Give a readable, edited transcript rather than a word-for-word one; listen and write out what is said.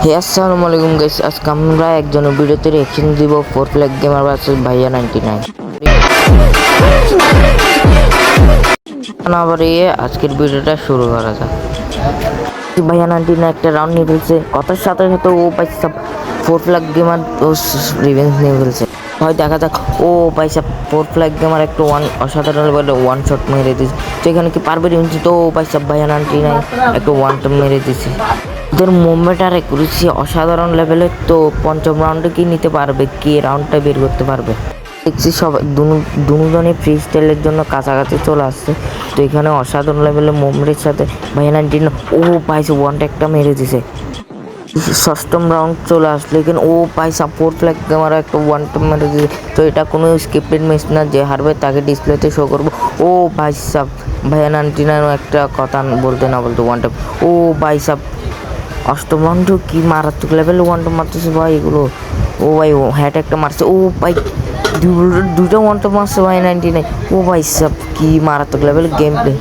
হে আসসালামু আলাইকুম গাইস, আজকে আমরা একজনের ভিডিওতে রিঅ্যাকশন দিব ফোর ফ্ল্যাগ গেমার ভার্সেস ভাইয়া 99। না বাড়িয়ে আজকের ভিডিওটা শুরু করা যাক। ভাইয়া 99 একটা রাউন্ড নিয়ে ফেলছে, কথার সাথে সাথে ও পাইসা ফোর ফ্ল্যাগ গেমার রিভেঞ্জ নিয়ে ফেলছে। হয় দেখা যাক ও পাইসা ফোর ফ্ল্যাগ গেমার একটা অসাধারণ লেভেলে ওয়ান শট মেরে দিচ্ছে। তো এখানে কি পারবে রিভেঞ্জ? তো ও পাইসা ভাইয়া 99 একটা ওয়ান টপ মেরে দিচ্ছে। ওদের মুভমেন্ট আর অ্যাকুরেসি অসাধারণ লেভেলের। তো পঞ্চম রাউন্ডে কি নিতে পারবে, কি রাউন্ডটা বের করতে পারবে? দেখছি সবাই দুজনই ফ্রি স্টাইলের জন্য কাছাকাছি চলে আসছে। তো এখানে অসাধারণ লেভেলের মুভমেন্টের সাথে ভাইয়া 99 ও পাইছে ওয়ানটা একটা মেরে দিছে। ষষ্ঠম রাউন্ড চলে আসলো, এখানে ও পাইসা ফোর ফ্ল্যাগ গেমার একটা ওয়ান টপ মেরে দিছে। তো এটা কোনো স্ক্রিপ্টেড ম্যাচ না, যে হারবে তাকে ডিসপ্লেতে শো করবো। ও পাইসা ভাইয়া 99 একটা কথা বলতে না বলতে ওয়ান টপ। ও পাইসা অষ্টম রাউন্ড কি মারাত্মক লেভেল ওয়ান টপ মারতেছে ভাই এগুলো। ও ভাই ও হ্যাট একটা মারছে। ও ভাই দুটো ওয়ান টপ মারছে ভাই 99। ও ভাই সব কি মারাত্মক লেভেল গেম প্লে।